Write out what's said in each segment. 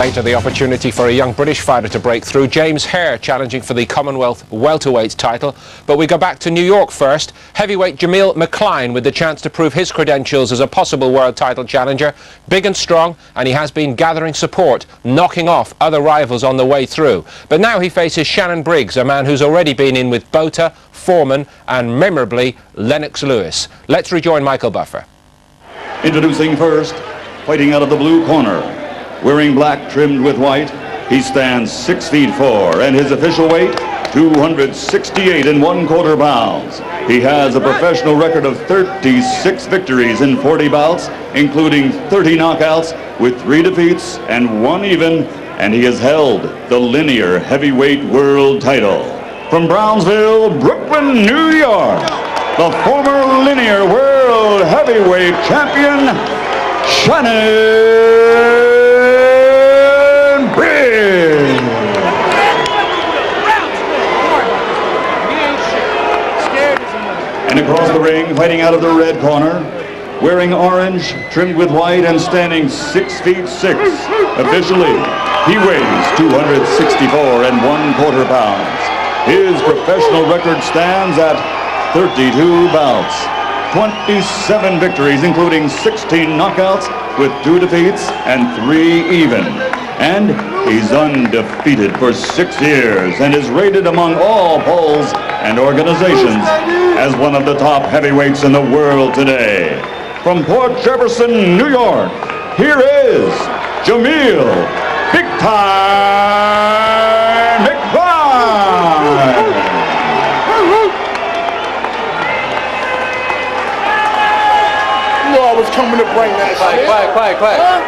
Later, the opportunity for a young British fighter to break through. James Hare challenging for the Commonwealth welterweight title. But we go back to New York first. Heavyweight Jameel McCline with the chance to prove his credentials as a possible world title challenger. Big and strong, and he has been gathering support, knocking off other rivals on the way through. But now he faces Shannon Briggs, a man who's already been in with Botha, Foreman and memorably Lennox Lewis. Let's rejoin Michael Buffer. Introducing first, fighting out of the blue corner, wearing black trimmed with white, he stands 6 feet 4 and his official weight 268 1/4 pounds. He has a professional record of 36 victories in 40 bouts, including 30 knockouts with 3 defeats and 1 even, and he has held the linear heavyweight world title. From Brownsville, Brooklyn, New York, the former linear world heavyweight champion, Shannon Briggs. And across the ring, fighting out of the red corner, wearing orange, trimmed with white, and standing 6 feet 6. Officially, he weighs 264 1/4 pounds. His professional record stands at 32 bouts, 27 victories, including 16 knockouts with 2 defeats and 3 even. And he's undefeated for 6 years and is rated among all polls and organizations as one of the top heavyweights in the world today. From Port Jefferson, New York, here is Jameel Big Time McCline. I was coming to bring that shit. Quiet. Huh?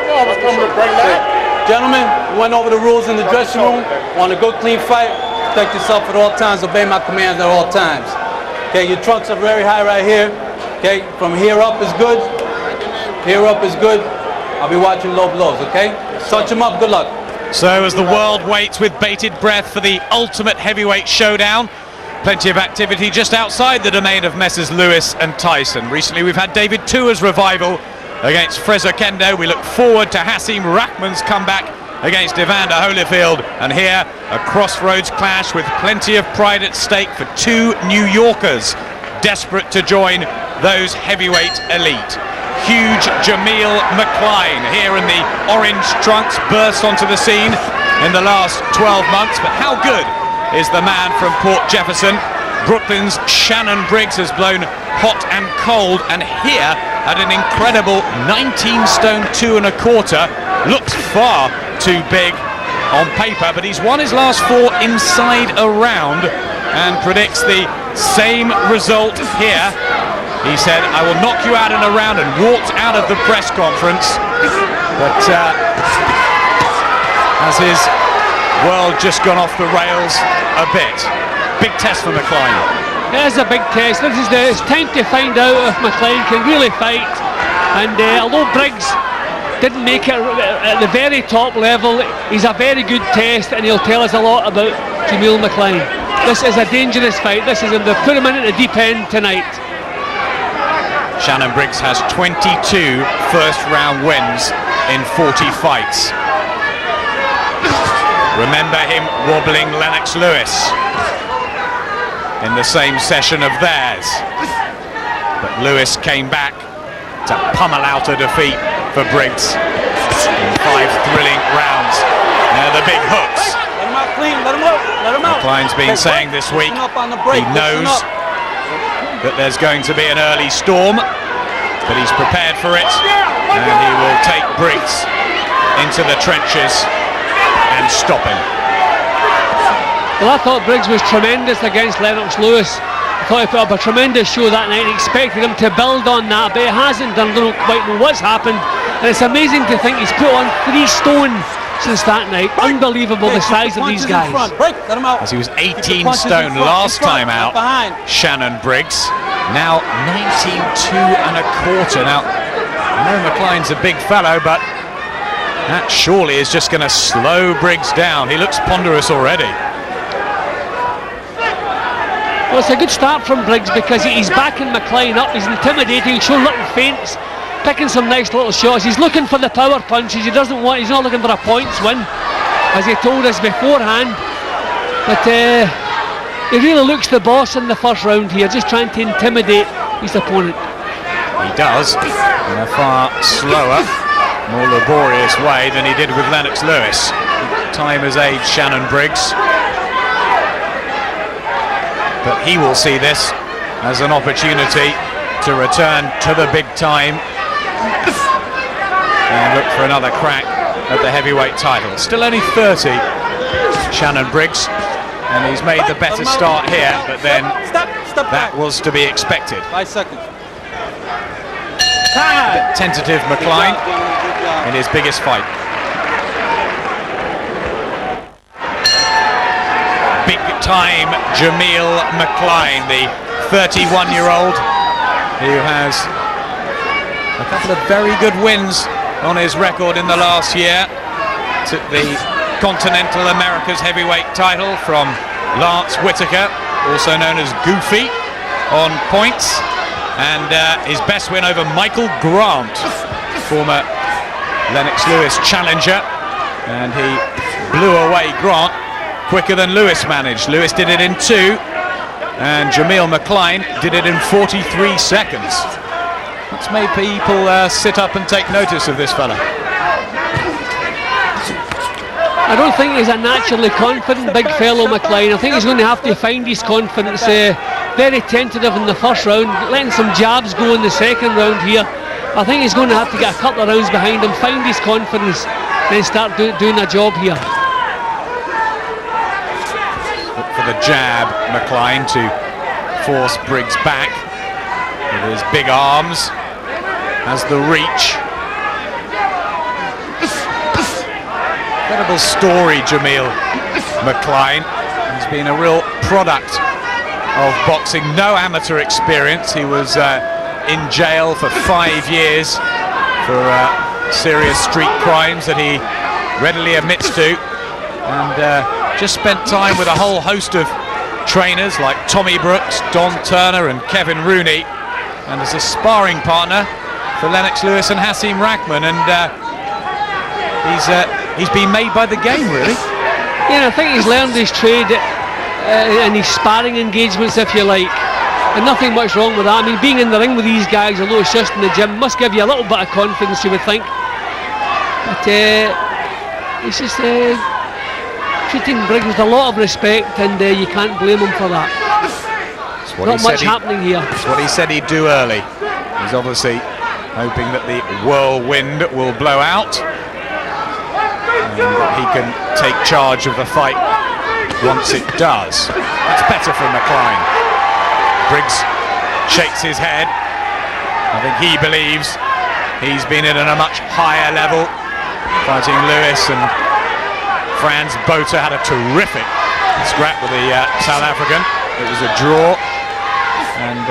I was coming to bring that. Gentlemen, we went over the rules in the dressing room. Want a good, clean fight? Protect yourself at all times. Obey my commands at all times. Okay, your trunks are very high right here. Okay, from here up is good. Here up is good. I'll be watching low blows, okay? Touch them up, good luck. So as the world waits with bated breath for the ultimate heavyweight showdown, plenty of activity just outside the domain of Messrs Lewis and Tyson. Recently we've had David Tua's revival against Fraser Kendo. We look forward to Hasim Rahman's comeback against Evander Holyfield. And here, a crossroads clash with plenty of pride at stake for 2 New Yorkers desperate to join those heavyweight elite. Huge Jameel McCline here in the orange trunks bursts onto the scene in the last 12 months. But how good is the man from Port Jefferson? Brooklyn's Shannon Briggs has blown hot and cold, and here at an incredible 19 stone 2 1/4, looks far too big on paper, but he's won his last 4 inside a round and predicts the same result here. He said, "I will knock you out in a round," and walked out of the press conference. But has his world just gone off the rails a bit? Big test for McCline. It is a big test. It's time to find out if McCline can really fight. And although Briggs didn't make it at the very top level, he's a very good test, and he'll tell us a lot about Jameel McCline. This is a dangerous fight. This is they put him in at the deep end tonight. Shannon Briggs has 22 first-round wins in 40 fights. Remember him wobbling Lennox Lewis in the same session of theirs. But Lewis came back to pummel out a defeat for Briggs in 5 thrilling rounds. Now the big hooks. Let him out clean, let him out, let him out. McCline's been saying this week he knows that there's going to be an early storm, but he's prepared for it, and he will take Briggs into the trenches and stop him. Well, I thought Briggs was tremendous against Lennox Lewis. I thought he put up a tremendous show that night and expected him to build on that, but he hasn't done. Don't quite know what's happened, and it's amazing to think he's put on 3 stone since that night. Unbelievable the size of these guys. As he was 18 stone last time out, Shannon Briggs, now 19 2 1/4. Now, I know McCline's a big fellow, but that surely is just going to slow Briggs down. He looks ponderous already. Well, it's a good start from Briggs because he's backing McCline up. He's intimidating, showing little feints, picking some nice little shots. He's looking for the power punches. He's not looking for a points win, as he told us beforehand. But he really looks the boss in the first round here, just trying to intimidate his opponent. He does, in a far slower, more laborious way than he did with Lennox Lewis. Time has aged Shannon Briggs, but he will see this as an opportunity to return to the big time and look for another crack at the heavyweight title. Still only 30, Shannon Briggs, and he's made the better start here, but then that was to be expected. 5 seconds. Tentative McCline in his biggest fight. Big time Jameel McCline, the 31-year-old who has a couple of very good wins on his record in the last year. Took the Continental Americas heavyweight title from Lance Whitaker, also known as Goofy, on points, and his best win over Michael Grant, former Lennox Lewis challenger, and he blew away Grant quicker than Lewis managed. Lewis did it in 2, and Jameel McCline did it in 43 seconds. That's made people sit up and take notice of this fella. I don't think he's a naturally confident big fellow, McCline. I think he's going to have to find his confidence. Very tentative in the first round, letting some jabs go in the second round here. I think he's going to have to get a couple of rounds behind him, find his confidence, then start doing a job here. Look for the jab, McCline, to force Briggs back with his big arms, has the reach. Incredible story, Jameel McCline. He's been a real product of boxing, no amateur experience. He was in jail for 5 years for serious street crimes that he readily admits to, and just spent time with a whole host of trainers like Tommy Brooks, Don Turner and Kevin Rooney, and as a sparring partner for Lennox Lewis and Hasim Rahman, and he's been made by the game, really. Yeah, I think he's learned his trade and his sparring engagements, if you like, and nothing much wrong with that. I mean, being in the ring with these guys, although it's just in the gym, must give you a little bit of confidence, you would think. But he's just treating Briggs with a lot of respect, and you can't blame him for that. Not much happening here. That's what he said he'd do early. He's obviously hoping that the whirlwind will blow out and he can take charge of the fight once it does. That's better for McCline. Briggs shakes his head. I think he believes he's been in at a much higher level, fighting Lewis, and Franz Botha had a terrific scrap with the South African. It was a draw, and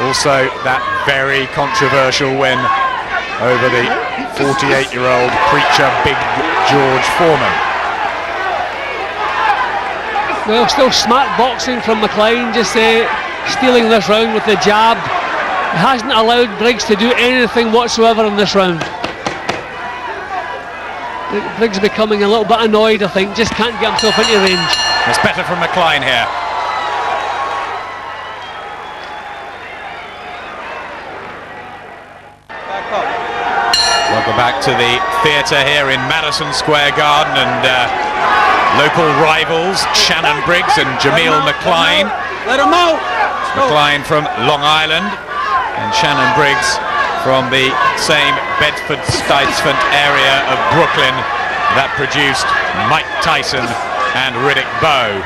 also that very controversial win over the 48-year-old preacher Big George Foreman. Well, still smart boxing from McCline, just stealing this round with the jab. It hasn't allowed Briggs to do anything whatsoever in this round. Briggs becoming a little bit annoyed, I think, just can't get himself into range. It's better from McCline here. Welcome back to the theatre here in Madison Square Garden, and local rivals Shannon Briggs and Jameel McCline. Let him out! McCline from Long Island and Shannon Briggs from the same Bedford-Stuyvesant area of Brooklyn that produced Mike Tyson and Riddick Bowe.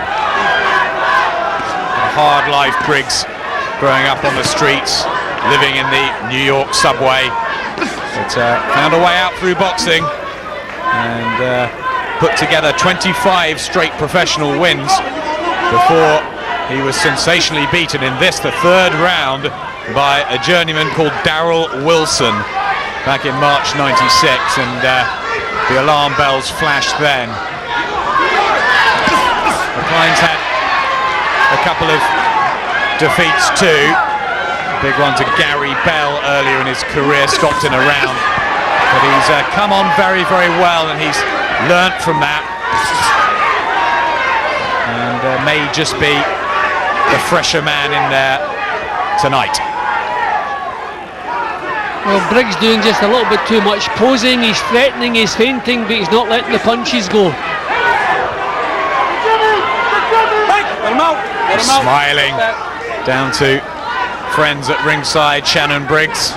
A hard life, Briggs, growing up on the streets, living in the New York subway, but found a way out through boxing and put together 25 straight professional wins before he was sensationally beaten in this, the third round, by a journeyman called Darrell Wilson back in March '96, and the alarm bells flashed then. McCline's had a couple of defeats too, Big one to Gary Bell earlier in his career, stopped in a round. But he's come on very, very well, and he's learnt from that. And may just be the fresher man in there tonight. Well, Briggs doing just a little bit too much posing. He's threatening, he's feinting, but he's not letting the punches go. Let him out. Let him out. Smiling down to friends at ringside, Shannon Briggs.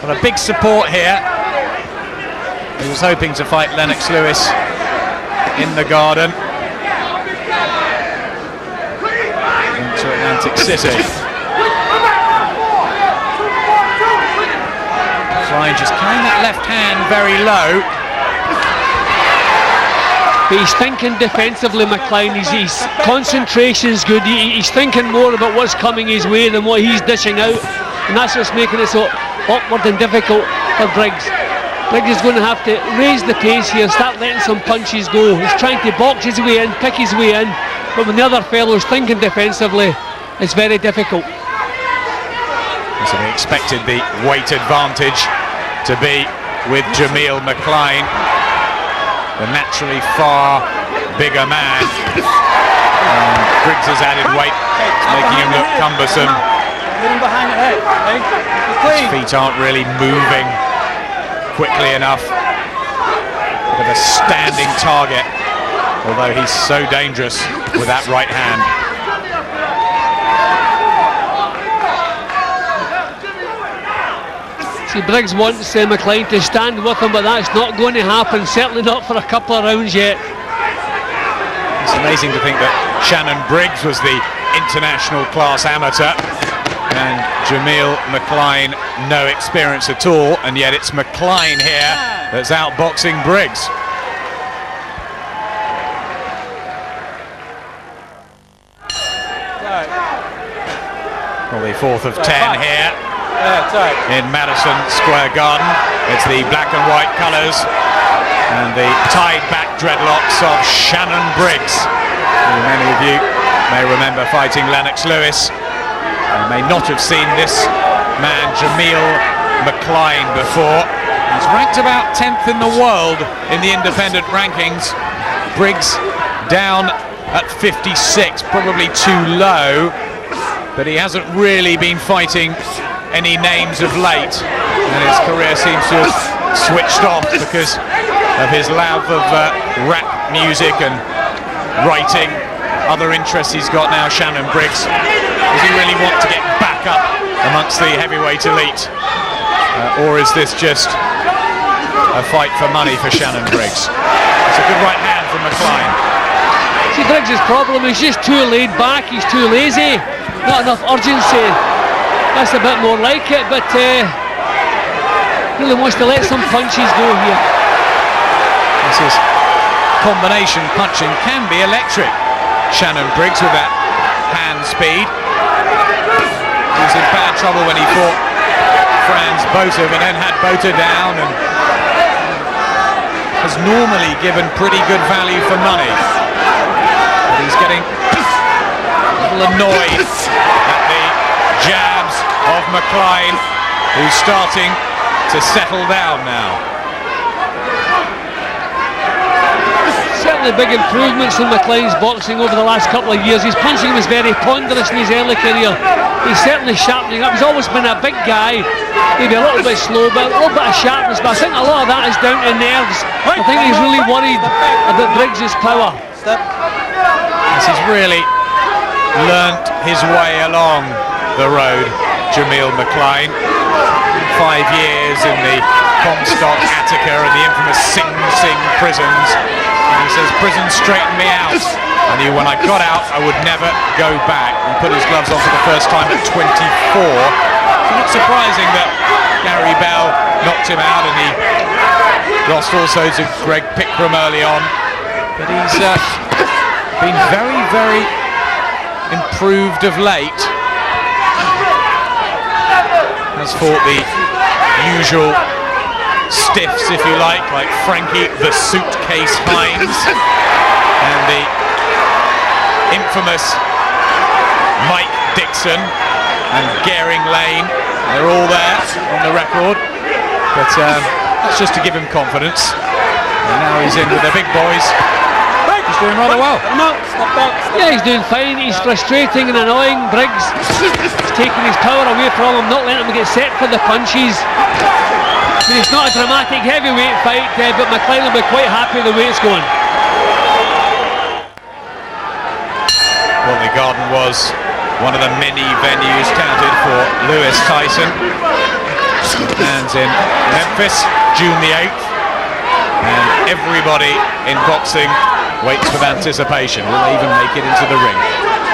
Got a big support here. He was hoping to fight Lennox Lewis in the Garden. Into Atlantic City. McCline just carrying that left hand very low. But he's thinking defensively, McCline. His concentration's good. He's thinking more about what's coming his way than what he's dishing out, and that's what's making it so awkward and difficult for Briggs. Briggs is going to have to raise the pace here, start letting some punches go. He's trying to box his way in, pick his way in, but when the other fellow's thinking defensively, it's very difficult. So we expected the weight advantage to be with Jameel McCline, the naturally far bigger man. Briggs' added weight is making him look cumbersome. Get him behind the head. His feet aren't really moving quickly enough. Bit of a standing target, although he's so dangerous with that right hand. See, Briggs wants McCline to stand with him, but that's not going to happen, certainly not for a couple of rounds yet. It's amazing to think that Shannon Briggs was the international class amateur and Jameel McCline no experience at all, and yet it's McCline here that's outboxing Briggs. Well, the 4th of 10 here in Madison Square Garden. It's the black and white colours and the tied back dreadlocks of Shannon Briggs, who many of you may remember fighting Lennox Lewis. You may not have seen this man Jameel McCline before. He's ranked about 10th in the world in the independent rankings. Briggs down at 56, probably too low, but he hasn't really been fighting any names of late, and his career seems to have switched off because of his love of rap music and writing. Other interests he's got now, Shannon Briggs. Does he really want to get back up amongst the heavyweight elite? Or is this just a fight for money for Shannon Briggs? It's a good right hand from McCline. See, Briggs' problem is just too laid back, he's too lazy, not enough urgency. That's a bit more like it, but really wants to let some punches go here. This is combination punching can be electric. Shannon Briggs with that hand speed. He was in bad trouble when he fought Franz Botha, but then had Botha down and has normally given pretty good value for money. But he's getting a little annoyed at the jabs of McCline, who's starting to settle down now. Certainly big improvements in McCline's boxing over the last couple of years. His punching was very ponderous in his early career. He's certainly sharpening up. He's always been a big guy, maybe a little bit slow, but a little bit of sharpness. But I think a lot of that is down to nerves. I think he's really worried about Briggs' power. As he's really learnt his way along the road, Jameel McCline. 5 years in the Comstock, Attica and the infamous Sing Sing prisons. And he says, prison straightened me out. I knew when I got out I would never go back. He put his gloves on for the first time at 24. So not surprising that Gary Bell knocked him out, and he lost also to Greg Pickram early on. But he's been very, very improved of late. Has fought the usual stiffs, if you like Frankie the Suitcase Hines and the infamous Mike Dixon. and Gehring Lane. They're all there on the record, but that's just to give him confidence. And now he's in with the big boys. He's doing rather well. Yeah, he's doing fine. He's frustrating and annoying Briggs. He's taking his power away from him, not letting him get set for the punches. I mean, it's not a dramatic heavyweight fight, but McCline will be quite happy the way it's going. Well, the Garden was one of the many venues touted for Lewis Tyson. And in Memphis, June the 8th. And everybody in boxing waits with anticipation. Will they even make it into the ring?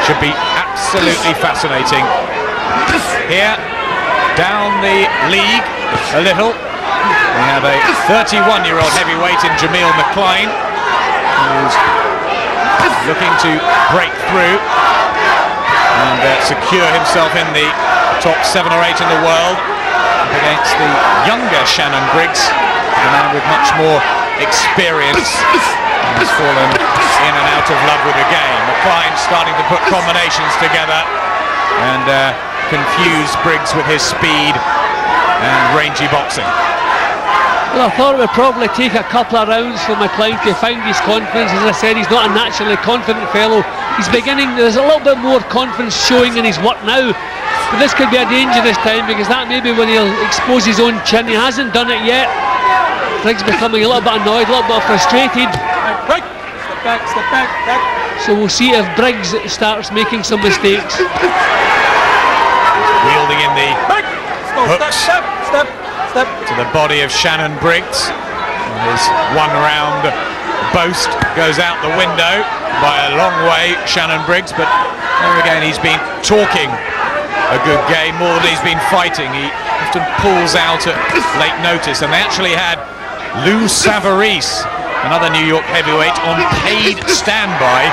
Should be absolutely fascinating. Here, down the league a little, we have a 31-year-old heavyweight in Jameel McCline, who's looking to break through and secure himself in the top 7 or 8 in the world against the younger Shannon Briggs, a man with much more experience. He's fallen in and out of love with the game. McCline starting to put combinations together and confuse Briggs with his speed and rangy boxing. Well, I thought it would probably take a couple of rounds for McCline to find his confidence. As I said, he's not a naturally confident fellow. He's beginning, there's a little bit more confidence showing in his work now. But this could be a dangerous time, because that may be when he'll expose his own chin. He hasn't done it yet. Briggs becoming a little bit annoyed, a little bit frustrated. Step back. So we'll see if Briggs starts making some mistakes. Wielding in the hooks Step. to the body of Shannon Briggs. His one-round boast goes out the window by a long way, Shannon Briggs, but there again he's been talking a good game more than he's been fighting. He often pulls out at late notice, and they actually had Lou Savarese, another New York heavyweight, on paid standby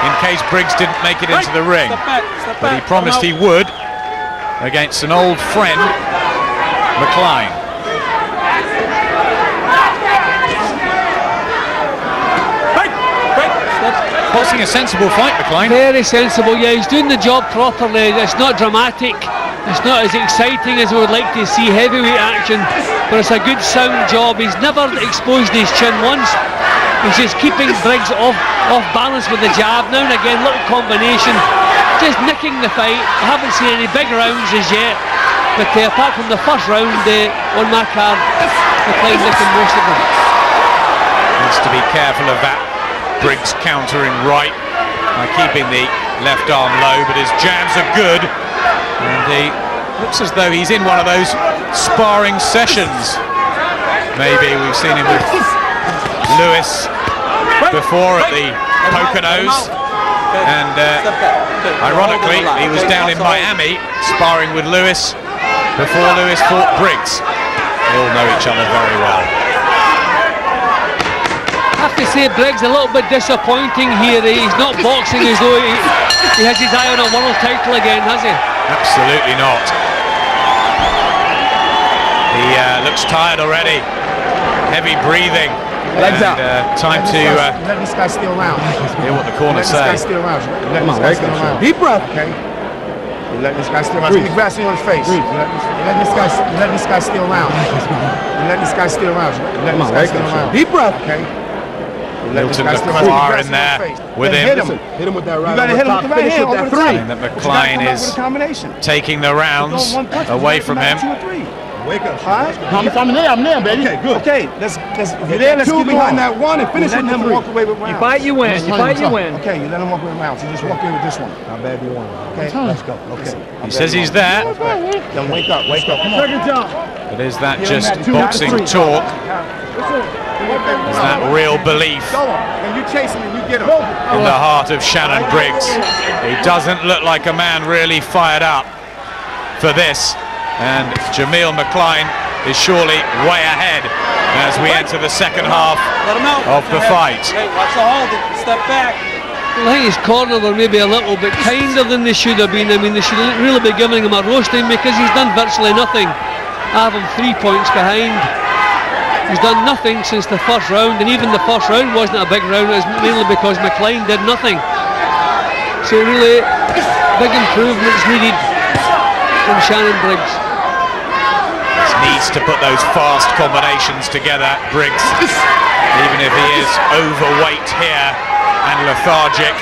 in case Briggs didn't make it into the ring. But he promised he would against an old friend, McCline. Boxing a sensible fight, McCline. Very sensible, yeah, he's doing the job properly. It's not dramatic, it's not as exciting as we would like to see heavyweight action, but it's a good sound job. He's never exposed his chin once. He's just keeping Briggs off balance with the jab. Now and again, little combination, just nicking the fight. I haven't seen any big rounds as yet, but apart from the first round on my card, McCline nicking most of them. Needs to be careful of that. Briggs countering right by keeping the left arm low, but his jabs are good, and he looks as though he's in one of those sparring sessions. Maybe we've seen him with Lewis before at the Poconos, and ironically he was down in Miami sparring with Lewis before Lewis fought Briggs. They all know each other very well. I have to say, Briggs a little bit disappointing here. He's not boxing as though he has his eye on a world title again, has he? Absolutely not. He looks tired already. Heavy breathing. Legs out. Time to let this guy steal rounds. hear what the corners say. Let this guy steal rounds. Let this guy steal rounds. Deep breath. Okay. You let this guy steal rounds. Let me grass you on his face. You let this guy steal rounds. You let this guy steal rounds. Let this guy steal rounds. Deep breath. Okay. Milton McCline in there with him. Hit him with that right. You gotta hit him with the right hand over the three. And that McCline is taking the rounds away from him. Wake up, high. I'm there, baby. Okay, good. Okay, let's if you're there, let's get behind that one and finish with him. Walk away with rounds. You fight, you win. You fight, you win. Okay, you let him walk with rounds. You just walk away with this one. How bad do you want? Okay, let's go. Okay. He says he's there. Then wake up. Come on. But is that just boxing talk? Is that real belief and you chase him and you get him in the heart of Shannon Briggs? He doesn't look like a man really fired up for this, and Jameel McCline is surely way ahead as we enter the second half of the fight. Hey, watch the hold. Step back. Well, I think his corner were maybe a little bit kinder than they should have been. I mean, they should really be giving him a roasting, because he's done virtually nothing. I have him 3 points behind. He's done nothing since the first round, and even the first round wasn't a big round. It was mainly because McCline did nothing. So really, big improvements needed from Shannon Briggs. Needs to put those fast combinations together, Briggs, even if he is overweight here and lethargic.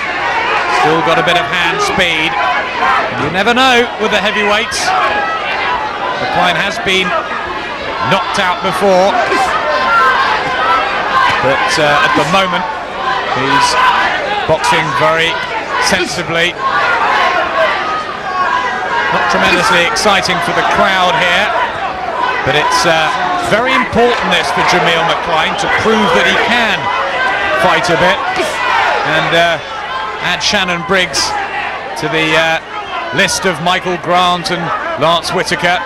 Still got a bit of hand speed. You never know with the heavyweights. McCline has been knocked out before, but at the moment he's boxing very sensibly. Not tremendously exciting for the crowd here, but it's very important this for Jameel McCline to prove that he can fight a bit and add Shannon Briggs to the list of Michael Grant and Lance Whitaker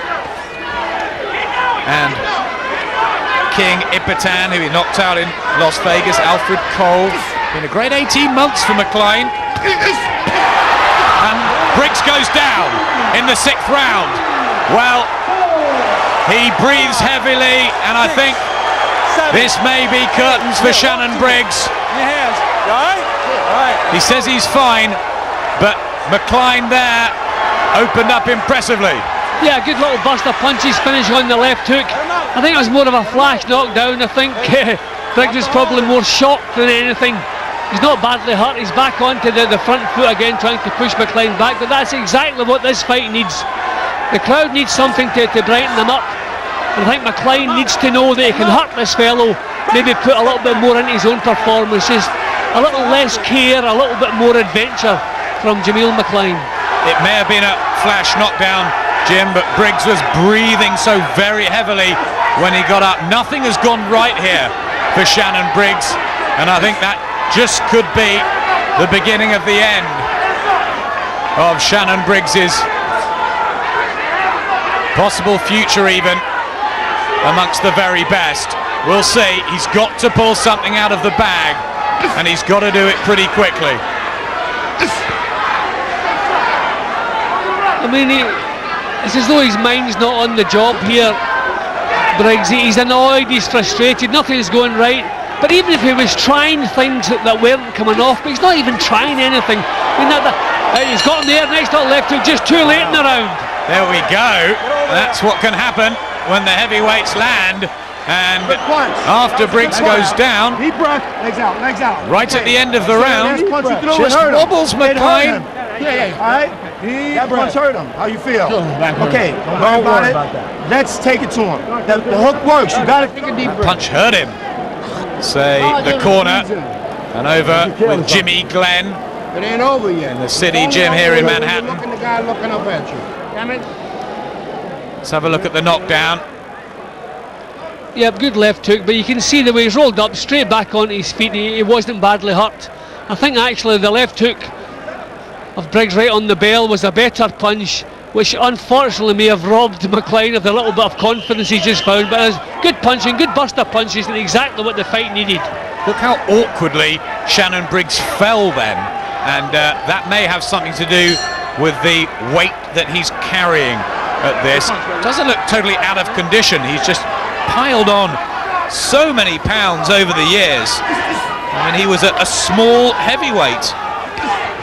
and King Ipitan, who he knocked out in Las Vegas. Alfred Cole. Been a great 18 months for McCline. And Briggs goes down in the 6th round. Well, he breathes heavily, and I think this may be curtains for Shannon Briggs. Your hands. You all right? All right. He says he's fine, but McCline there opened up impressively. Yeah, good little burst of punches, finish on the left hook. I think it was more of a flash knockdown. I think Briggs was probably more shocked than anything. He's not badly hurt, he's back onto the front foot again, trying to push McCline back, but that's exactly what this fight needs. The crowd needs something to brighten them up. And I think McCline needs to know that he can hurt this fellow, maybe put a little bit more into his own performance, just a little less care, a little bit more adventure from Jameel McCline. It may have been a flash knockdown, Jim, but Briggs was breathing so very heavily when he got up. Nothing has gone right here for Shannon Briggs, and I think that just could be the beginning of the end of Shannon Briggs's possible future, even amongst the very best. We'll see. He's got to pull something out of the bag, and he's got to do it pretty quickly. I mean, it's as though his mind's not on the job here, Briggs. He's annoyed, he's frustrated, nothing's going right. But even if he was trying things that weren't coming off, but he's not even trying anything. I mean, he's got him there, next up left hook, just too late in the round. There we go. That's what can happen when the heavyweights land. And after Briggs goes down, Deep breath, legs out, legs out. right at the end of the round, just just wobbles McCline. Yeah, all right. That punch hurt him. How you feel? Okay, don't worry about it. Let's take it to him. The hook works. You got to take a deep breath. Punch hurt him. Say the corner, and over with Jimmy Glenn It ain't over yet. in the City Gym here in Manhattan. Look at the guy looking up at you. Damn it. Let's have a look at the knockdown. Yeah, good left hook, but you can see the way he's rolled up, straight back onto his feet. He wasn't badly hurt. I think actually the left hook of Briggs right on the bell was a better punch, which unfortunately may have robbed McCline of the little bit of confidence he just found. But it was good punching, good burst of punches, and exactly what the fight needed. Look how awkwardly Shannon Briggs fell then, and that may have something to do with the weight that he's carrying at this. Doesn't look totally out of condition. He's just piled on so many pounds over the years. I mean, he was a small heavyweight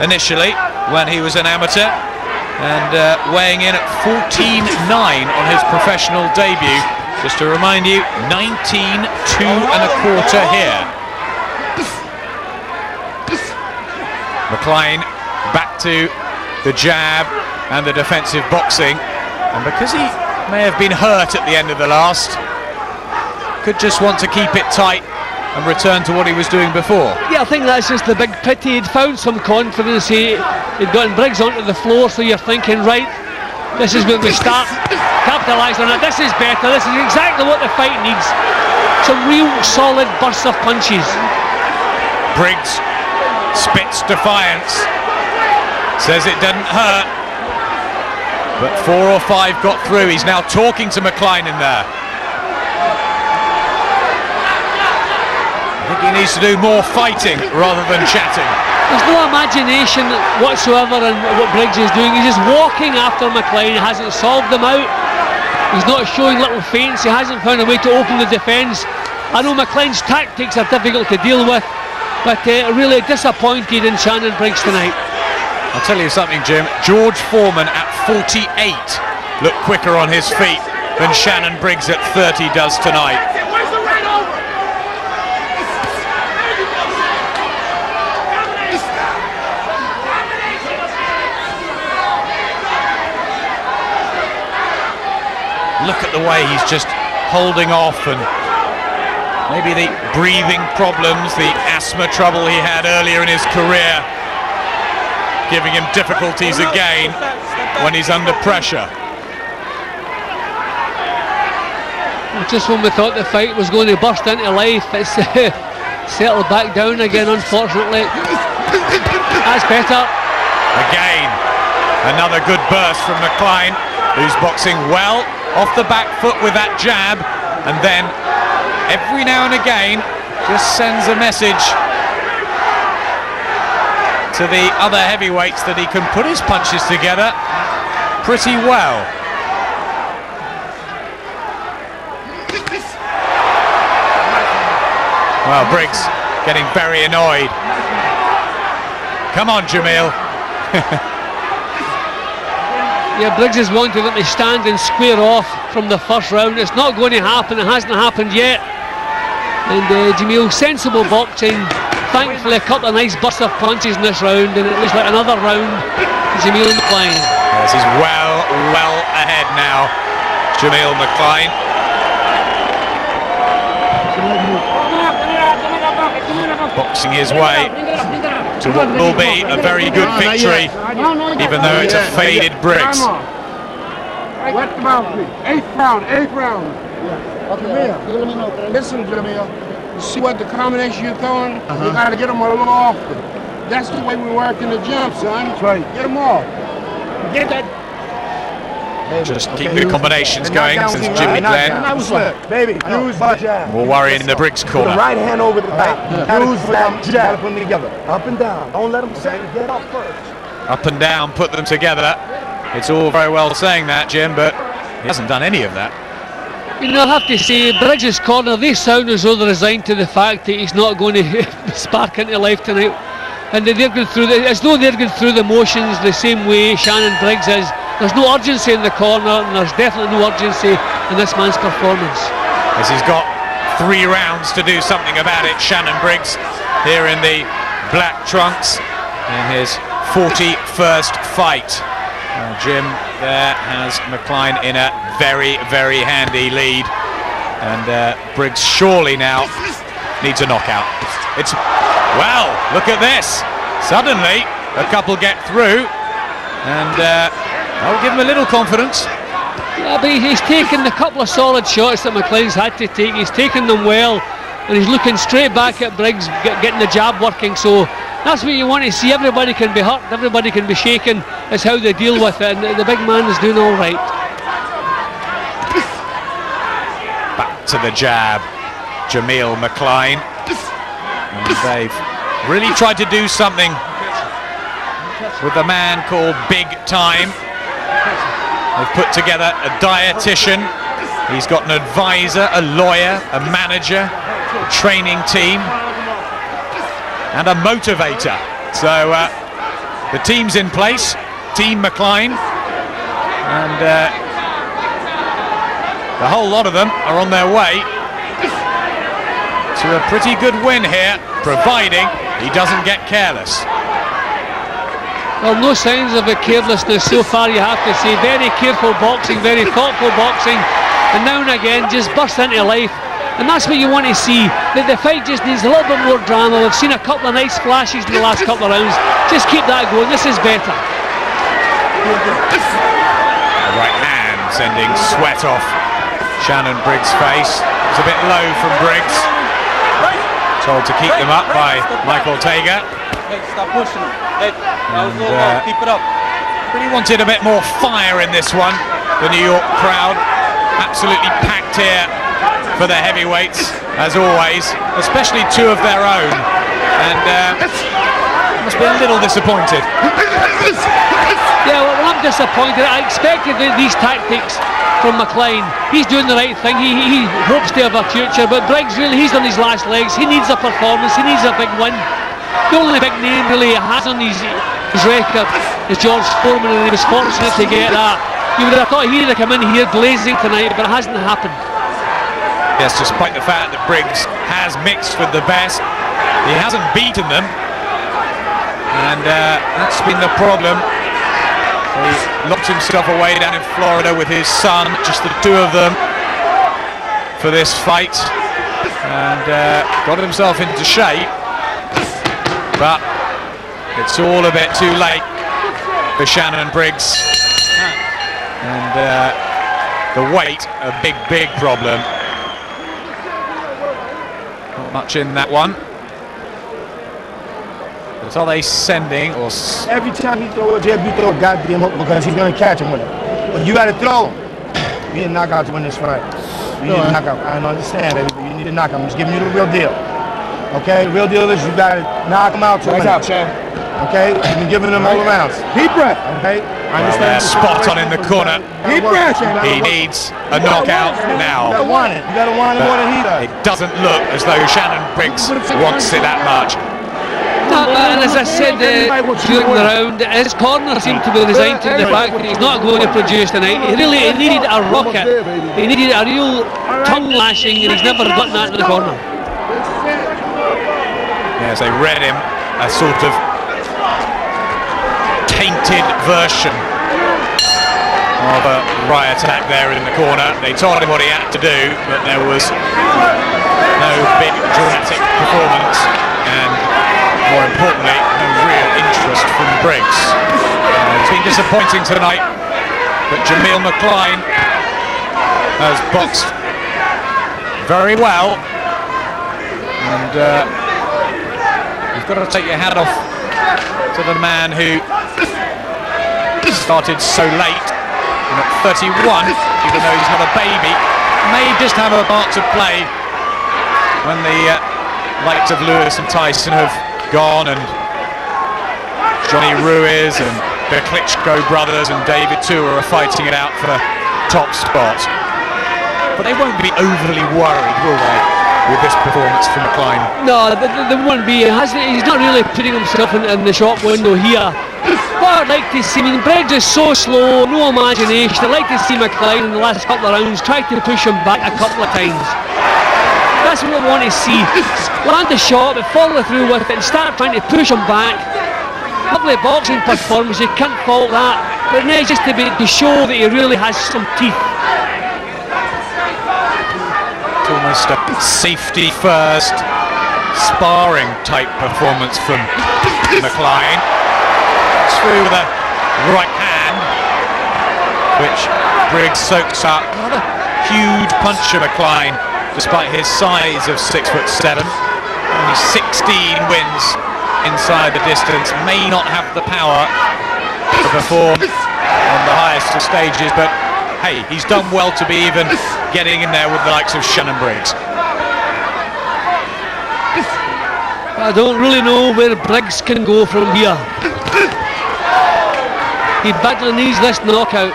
initially when he was an amateur, and weighing in at 14.9 on his professional debut. Just to remind you, 19.2¼ here. McCline back to the jab and the defensive boxing, and because he may have been hurt at the end of the last, could just want to keep it tight and return to what he was doing before. Yeah, I think that's just the big pity. He'd found some confidence. He'd gotten Briggs onto the floor, so you're thinking, right, this is where we start. Capitalise on it. This is better. This is exactly what the fight needs. Some real solid bursts of punches. Briggs spits defiance, says it didn't hurt, but 4 or 5 got through. He's now talking to McCline in there. I think he needs to do more fighting rather than chatting. There's no imagination whatsoever in what Briggs is doing. He's just walking after McCline. He hasn't solved them out. He's not showing little feints. He hasn't found a way to open the defence. I know McCline's tactics are difficult to deal with, but really disappointed in Shannon Briggs tonight. I'll tell you something, Jim. George Foreman at 48 look quicker on his feet than Shannon Briggs at 30 does tonight. Look at the way he's just holding off, and maybe the breathing problems, the asthma trouble he had earlier in his career, giving him difficulties again when he's under pressure. Just when we thought the fight was going to burst into life, it's settled back down again, unfortunately. That's better. Again, another good burst from McCline, who's boxing well off the back foot with that jab, and then every now and again just sends a message to the other heavyweights that he can put his punches together pretty well. Well, Briggs getting very annoyed. Come on, Jameel. Yeah, Briggs is wanting them to stand and square off from the first round. It's not going to happen, it hasn't happened yet. And Jameel, sensible boxing. Thankfully a couple of nice bursts of punches in this round, and it looks like another round for Jameel McCline. Yes, he's well ahead now, Jameel McCline. Boxing his way to what will be a very good victory, even though it's a faded Briggs. What about me? Eighth round. Jameel, listen, Jameel. You see what the combination you're throwing? You gotta get them a little off. That's the way we work in the gym, son. That's right. Get them off. Get that. Just keep the combinations going since Jimmy Glenn. Baby, use the jab. More worrying in the Briggs corner. Right hand over the back. Use that jab. Put them together. Up and down. Don't let them say get up first. Up and down, put them together. It's all very well saying that, Jim, but he hasn't done any of that. You know, I have to say, Briggs' corner, they sound as though they're resigned to the fact that he's not going to spark into life tonight. And they're going through as though they're going through the motions the same way Shannon Briggs is. There's no urgency in the corner, and there's definitely no urgency in this man's performance. As he's got 3 rounds to do something about it, Shannon Briggs here in the black trunks in his 41st fight. Jim there has McCline in a very handy lead, and Briggs surely now needs a knockout. It's, well, look at this. Suddenly a couple get through, and that'll give him a little confidence. Yeah, but he's taken a couple of solid shots that McCline's had to take. He's taken them well, and he's looking straight back at Briggs, getting the jab working. So that's what you want to see. Everybody can be hurt, everybody can be shaken. It's how they deal with it, and the big man is doing all right. Back to the jab, Jameel McCline. And they've really tried to do something with a man called Big Time. They've put together a dietitian, he's got an advisor, a lawyer, a manager, a training team, and a motivator. So the team's in place, Team McCline, and the whole lot of them are on their way to a pretty good win here, providing he doesn't get careless. Well, no signs of a carelessness so far, you have to say. Very careful boxing, very thoughtful boxing, and now and again just burst into life, and that's what you want to see. The fight just needs a little bit more drama. We've seen a couple of nice flashes in the last couple of rounds. Just keep that going, this is better. The right hand sending sweat off Shannon Briggs' face. It's a bit low from Briggs. Told to keep them up by Mike Ortega. Hey, stop pushing him. Hey, keep it up. Really wanted a bit more fire in this one. The New York crowd absolutely packed here for the heavyweights, as always, especially 2 of their own. And must be a little disappointed. Yeah, well, I'm disappointed. I expected these tactics from McCline. He's doing the right thing. He hopes to have a future, but Briggs, really, he's on his last legs. He needs a performance. He needs a big win. The only big name really he has on his record is George Foreman, and he was fortunate to get that. You would have thought he'd have come in here blazing tonight, but it hasn't happened. Yes, despite the fact that Briggs has mixed with the best, he hasn't beaten them, and that's been the problem. He locked himself away down in Florida with his son, just the two of them, for this fight, and got himself into shape, but it's all a bit too late for Shannon Briggs, and the weight, a big problem. Not much in that one. But are they sending or... Every time he throws a jab, you throw a goddamn hook because he's going to catch him with it. But you got to throw him. You need a knockout to win this fight. You need a knockout. I don't understand, baby, but you need a knockout. I'm just giving you the real deal. Okay? The real deal is you got to knock him out to win. Okay? You've been giving him all around. Deep breath. Okay? I Well, they're spot on in the corner. Deep breath. He needs a knockout now. You got to want it. You got to want it more than he does. It doesn't look as though Shannon Briggs wants it that much. No, and as I said during the round, his corner seemed to be resigned to the fact that he's not going to produce tonight. He needed a rocket. He needed a real tongue lashing, and he's never gotten that in the corner. Yes, they read him a sort of tainted version of a riot attack there in the corner. They told him what he had to do, but there was no big dramatic performance, and more importantly, no real interest from Briggs. It's been disappointing tonight, but Jameel McCline has boxed very well, and you've got to take your hat off to the man who started so late, and at 31, even though he's not a baby, may just have a part to play when the likes of Lewis and Tyson have gone, and Johnny Ruiz and the Klitschko brothers and David Tua are fighting it out for the top spot. But they won't be overly worried, will they, with this performance from McCline? No, they won't be. He's not really putting himself in the shop window here. What I'd like to see, I mean, Briggs is so slow, no imagination. I'd like to see McCline in the last couple of rounds try to push him back a couple of times. That's what I want to see. Land a shot, but follow through with it and start trying to push him back. Lovely boxing performance, you can't fault that. But now it's just to show that he really has some teeth. It's almost a safety first, sparring type performance from McCline. Through with a right hand, which Briggs soaks up. Not a huge puncher, McCline, despite his size of 6'7". Only 16 wins inside the distance. May not have the power to perform on the highest of stages, but hey, he's done well to be even getting in there with the likes of Shannon Briggs. I don't really know where Briggs can go from here. He's battling this knockout,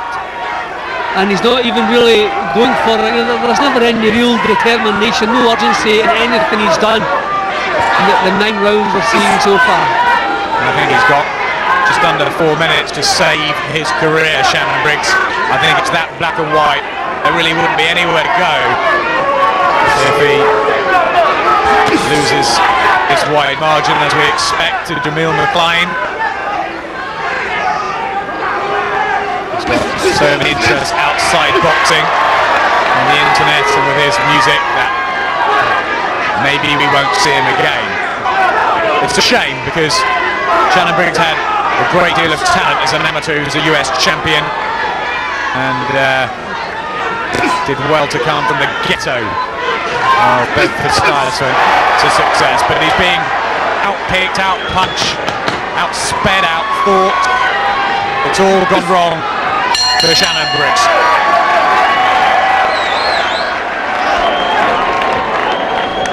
and he's not even really going for it. There's never any real determination, no urgency in anything he's done in the 9 rounds we've seen so far. I think he's got just under 4 minutes to save his career, Shannon Briggs. I think it's that black and white. There really wouldn't be anywhere to go if he loses this wide margin, as we expect, to Jameel McCline. So many interests outside boxing on the internet and with his music that maybe we won't see him again. It's a shame, because Shannon Briggs had a great deal of talent as an amateur. He was a US champion and did well to come from the ghetto of Bedford-Stuyvesant to success, but he's being outpicked, outpunched, outsped, outthought. It's all gone wrong for Shannon Briggs.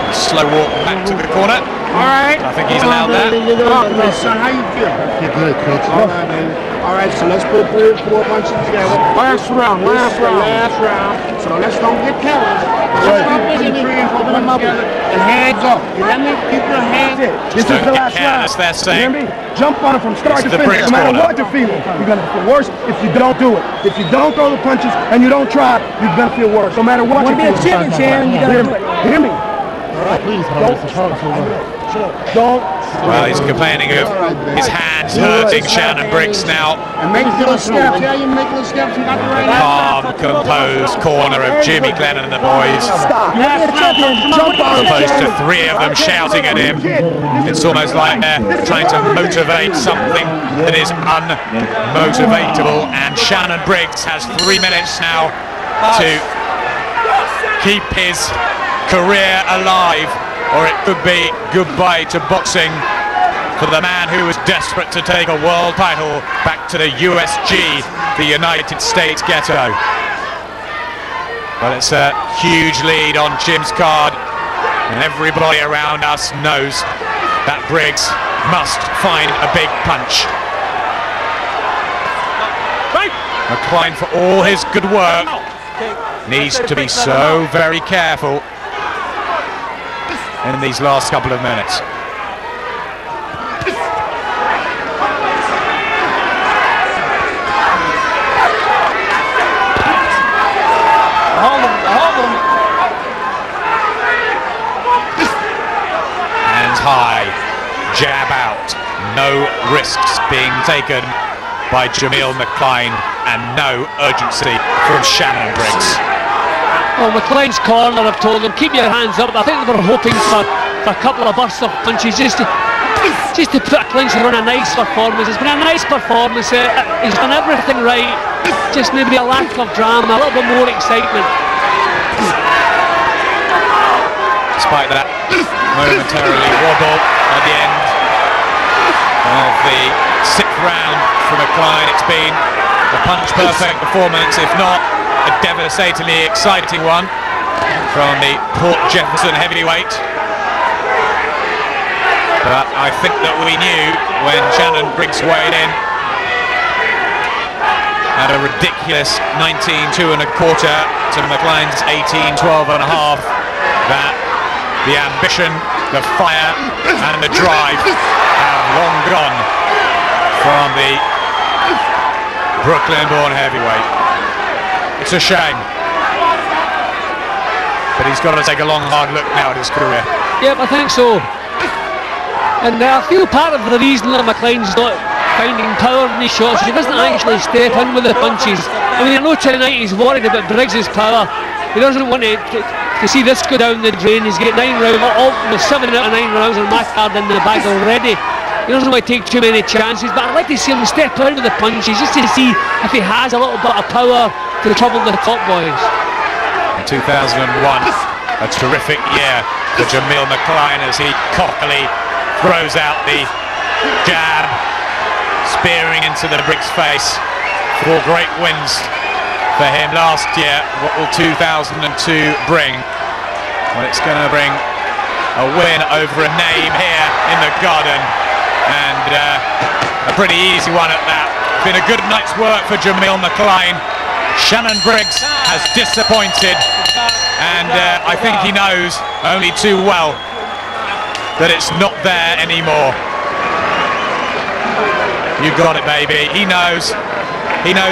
A slow walk back to the corner. All right. I think he's allowed that. Son, how you feel? You're good, coach. All right, baby. All right, so let's put 3 or 4 punches together. Last round. So let's don't get careless. your hands, open them up, and hands up. You hear me? Keep your hands in. This is the last round. They're saying. You hear me? Jump on it from start to the finish. Briggs No matter corner. what you're feeling, you're gonna feel worse if you don't do it. If you don't throw the punches and you don't try, you're gonna feel worse. No matter what you're feeling. be a champion, Shannon, you gotta do it. Hear me? Please, Don't. Well, he's complaining of his hands hurting Shannon Briggs now. And make little steps. Yeah, you make little steps. You got the right Calm, composed corner of Jimmy Glennon and the boys. Stop. You have to jump on As opposed to three of them shouting at him. It's almost like they're trying to motivate something that is unmotivatable. And Shannon Briggs has 3 minutes now to keep his career alive, or it could be goodbye to boxing for the man who was desperate to take a world title back to the USG, the United States Ghetto. Well, it's a huge lead on Jim's card, and everybody around us knows that Briggs must find a big punch. McCline, for all his good work, needs to be so very careful in these last couple of minutes. Hands high, jab out, no risks being taken by Jameel McCline, and no urgency from Shannon Briggs. Well, McCline's corner, I've told them, keep your hands up. I think they were hoping for a couple of bursts of punches just to put a clincher on a nice performance. It's been a nice performance. He's done everything right. Just maybe a lack of drama, a little bit more excitement. Despite that momentarily wobble at the end of the 6th round for McCline, it's been a punch-perfect performance, if not a devastatingly exciting one from the Port Jefferson heavyweight. But I think that we knew when Shannon Briggs weighed in at a ridiculous 19.2 1/4 to McCline's 18.12 1/2 that the ambition, the fire and the drive have long gone from the Brooklyn-born heavyweight. It's a shame, but he's got to take a long, hard look now at his career. Yep, I think so. And I feel part of the reason that McCline's not finding power in his shots is he doesn't actually step in with the punches. I mean, I know tonight he's worried about Briggs' power. He doesn't want to see this go down the drain. He's got 9 rounds, almost 7 out of 9 rounds on my card in the bag already. He doesn't want to take too many chances, but I'd like to see him step in with the punches just to see if he has a little bit of power to trouble the top boys. In 2001, a terrific year for Jameel McCline as he cockily throws out the jab, spearing into the Briggs face. 4 great wins for him last year. What will 2002 bring? Well, it's going to bring a win over a name here in the Garden, and a pretty easy one at that. Been a good night's work for Jameel McCline. Shannon Briggs has disappointed, and I think he knows only too well that it's not there anymore. You got it, baby. He knows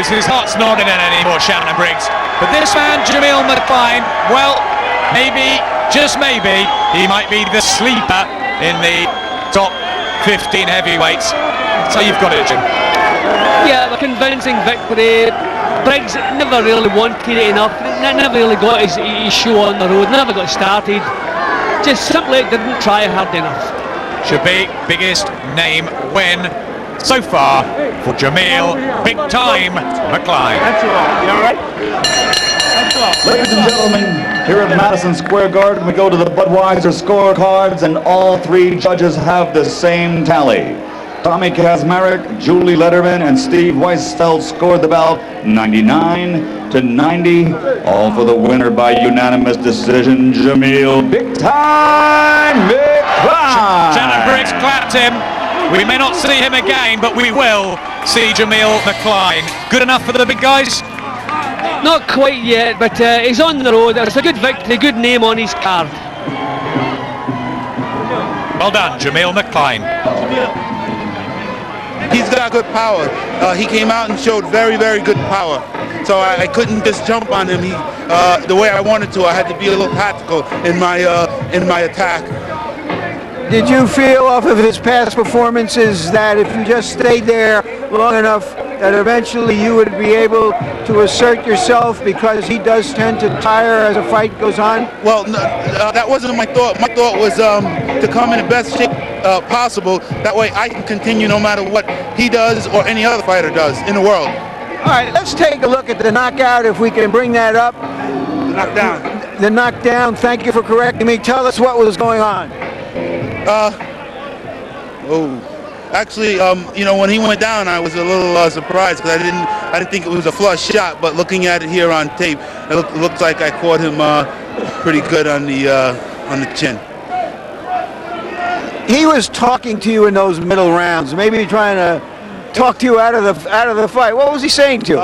his heart's not in it anymore, Shannon Briggs. But this man, Jameel McCline, well, maybe, just maybe, he might be the sleeper in the top 15 heavyweights. So you've got it, Jim. Yeah, a convincing victory. Briggs never really wanted it enough, never really got his show on the road, never got started, just simply didn't try hard enough. Should be biggest name win so far for Jameel Big Time McCline. That's all. You all right? That's all. Ladies and gentlemen, here at Madison Square Garden, we go to the Budweiser scorecards, and all 3 judges have the same tally. Tommy Kazmarek, Julie Letterman, and Steve Weisfeld scored the bout 99-90. All for the winner by unanimous decision, Jameel Big Time McCline. Shannon Briggs clapped him. We may not see him again, but we will see Jameel McCline. Good enough for the big guys? Not quite yet, but he's on the road. It's a good victory, good name on his card. Well done, Jameel McCline. He's got good power. He came out and showed very, very good power. So I couldn't just jump on him. The way I wanted to. I had to be a little tactical in my attack. Did you feel off of his past performances that if you just stayed there long enough that eventually you would be able to assert yourself, because he does tend to tire as a fight goes on? Well, no, that wasn't my thought. My thought was to come in the best shape possible. That way I can continue no matter what he does or any other fighter does in the world. All right, let's take a look at the knockout, if we can bring that up. The knockdown. The knockdown, thank you for correcting me. Tell us what was going on. Actually, you know, when he went down, I was a little surprised, because I didn't think it was a flush shot. But looking at it here on tape, it looks like I caught him pretty good on the chin. He was talking to you in those middle rounds, maybe trying to talk to you out of the fight. What was he saying to you?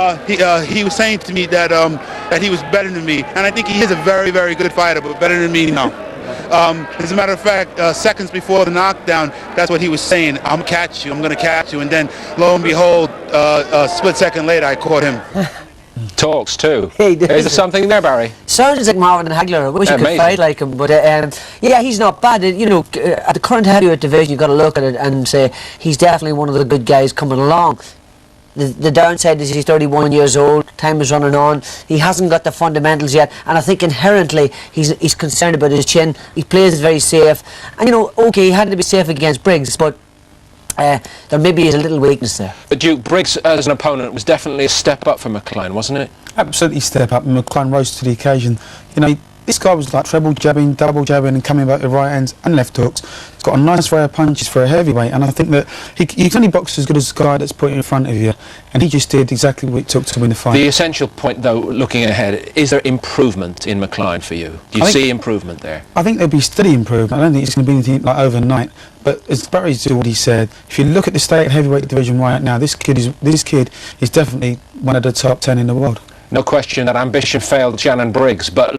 He was saying to me that that he was better than me, and I think he is a very, very good fighter, but better than me, no. As a matter of fact, seconds before the knockdown, that's what he was saying. I'm gonna catch you. I'm gonna catch you. And then, lo and behold, a split second later, I caught him. Talks too. He does. Is there something there, Barry? Sounds like Marvin Hagler. I wish he could Amazing. fight like him, but yeah, he's not bad. You know, at the current heavyweight division, you've got to look at it and say he's definitely one of the good guys coming along. The downside is he's 31 years old, time is running on, he hasn't got the fundamentals yet, and I think inherently he's concerned about his chin. He plays very safe, and you know, okay, he had to be safe against Briggs, but there maybe is a little weakness there. But Duke, Briggs as an opponent was definitely a step up for McCline, wasn't it? Absolutely step up, and McCline rose to the occasion. You know, this guy was like treble jabbing, double jabbing, and coming back with right hands and left hooks. He's got a nice array of punches for a heavyweight, and I think that he can only box as good as the guy that's put in front of you, and he just did exactly what it took to win the fight. The essential point, though, looking ahead, is there improvement in McCline for you? Do you see improvement there? I think there'll be steady improvement. I don't think it's going to be anything like overnight. But as Barry's already said, if you look at the state heavyweight division right now, this kid is definitely one of the top 10 in the world. No question that ambition failed Shannon Briggs, but